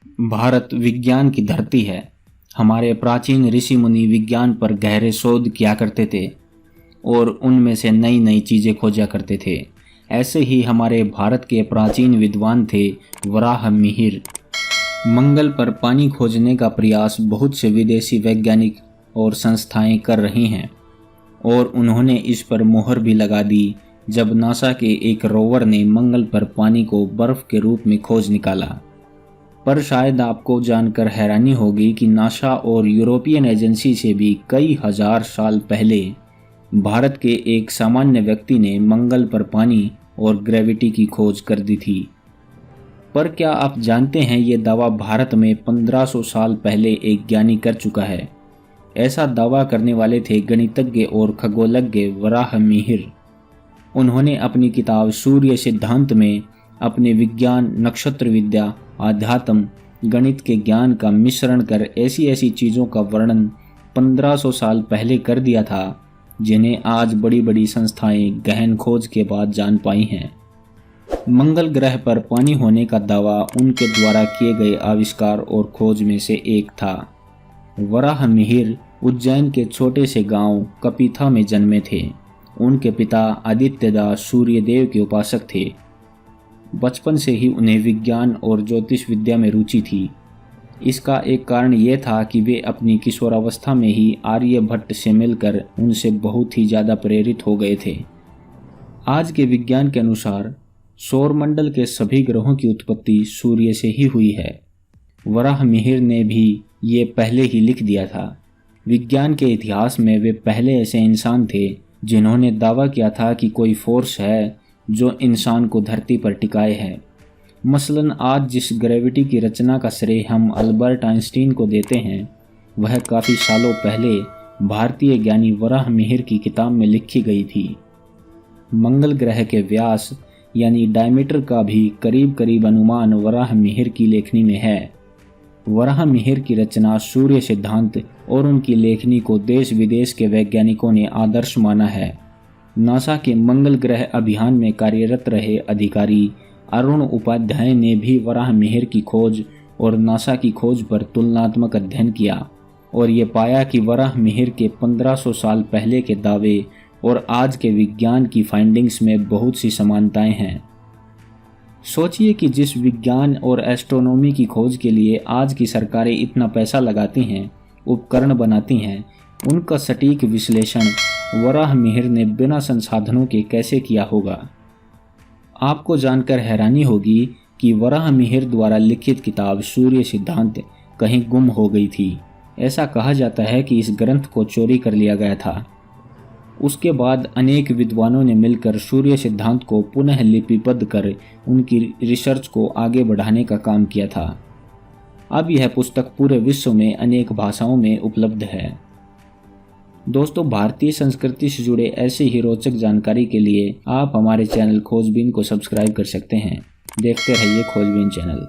भारत विज्ञान की धरती है। हमारे प्राचीन ऋषि मुनि विज्ञान पर गहरे शोध किया करते थे और उनमें से नई नई चीज़ें खोजा करते थे। ऐसे ही हमारे भारत के प्राचीन विद्वान थे वराह मिहिर। मंगल पर पानी खोजने का प्रयास बहुत से विदेशी वैज्ञानिक और संस्थाएं कर रही हैं और उन्होंने इस पर मोहर भी लगा दी जब नासा के एक रोवर ने मंगल पर पानी को बर्फ के रूप में खोज निकाला। पर शायद आपको जानकर हैरानी होगी कि नासा और यूरोपियन एजेंसी से भी कई हजार साल पहले भारत के एक सामान्य व्यक्ति ने मंगल पर पानी और ग्रेविटी की खोज कर दी थी। पर क्या आप जानते हैं ये दावा भारत में 1500 साल पहले एक ज्ञानी कर चुका है। ऐसा दावा करने वाले थे गणितज्ञ और खगोलज्ञ वराह मिहिर। उन्होंने अपनी किताब सूर्य सिद्धांत में अपने विज्ञान, नक्षत्र विद्या, आध्यात्म, गणित के ज्ञान का मिश्रण कर ऐसी ऐसी चीज़ों का वर्णन 1500 साल पहले कर दिया था जिन्हें आज बड़ी बड़ी संस्थाएं गहन खोज के बाद जान पाई हैं। मंगल ग्रह पर पानी होने का दावा उनके द्वारा किए गए आविष्कार और खोज में से एक था। वराह मिहिर उज्जैन के छोटे से गांव कपिथा में जन्मे थे। उनके पिता आदित्यदास सूर्यदेव के उपासक थे। बचपन से ही उन्हें विज्ञान और ज्योतिष विद्या में रुचि थी। इसका एक कारण ये था कि वे अपनी किशोरावस्था में ही आर्यभट्ट से मिलकर उनसे बहुत ही ज़्यादा प्रेरित हो गए थे। आज के विज्ञान के अनुसार सौरमंडल के सभी ग्रहों की उत्पत्ति सूर्य से ही हुई है। वराह मिहिर ने भी ये पहले ही लिख दिया था। विज्ञान के इतिहास में वे पहले ऐसे इंसान थे जिन्होंने दावा किया था कि कोई फोर्स है जो इंसान को धरती पर टिकाए है। मसलन आज जिस ग्रेविटी की रचना का श्रेय हम अल्बर्ट आइंस्टीन को देते हैं वह काफ़ी सालों पहले भारतीय ज्ञानी वराह मिहिर की किताब में लिखी गई थी। मंगल ग्रह के व्यास यानी डायमीटर का भी करीब करीब अनुमान वराह मिहिर की लेखनी में है। वराह मिहिर की रचना सूर्य सिद्धांत और उनकी लेखनी को देश विदेश के वैज्ञानिकों ने आदर्श माना है। नासा के मंगल ग्रह अभियान में कार्यरत रहे अधिकारी अरुण उपाध्याय ने भी वराह मिहिर की खोज और नासा की खोज पर तुलनात्मक अध्ययन किया और ये पाया कि वराह मिहिर के 1500 साल पहले के दावे और आज के विज्ञान की फाइंडिंग्स में बहुत सी समानताएं हैं। सोचिए कि जिस विज्ञान और एस्ट्रोनॉमी की खोज के लिए आज की सरकारें इतना पैसा लगाती हैं, उपकरण बनाती हैं, उनका सटीक विश्लेषण वराह मिहिर ने बिना संसाधनों के कैसे किया होगा। आपको जानकर हैरानी होगी कि वराह मिहिर द्वारा लिखित किताब सूर्य सिद्धांत कहीं गुम हो गई थी। ऐसा कहा जाता है कि इस ग्रंथ को चोरी कर लिया गया था। उसके बाद अनेक विद्वानों ने मिलकर सूर्य सिद्धांत को पुनः लिपिबद्ध कर उनकी रिसर्च को आगे बढ़ाने का काम किया था। अब यह पुस्तक पूरे विश्व में अनेक भाषाओं में उपलब्ध है। दोस्तों, भारतीय संस्कृति से जुड़े ऐसे ही रोचक जानकारी के लिए आप हमारे चैनल खोजबीन को सब्सक्राइब कर सकते हैं। देखते रहिए खोजबीन चैनल।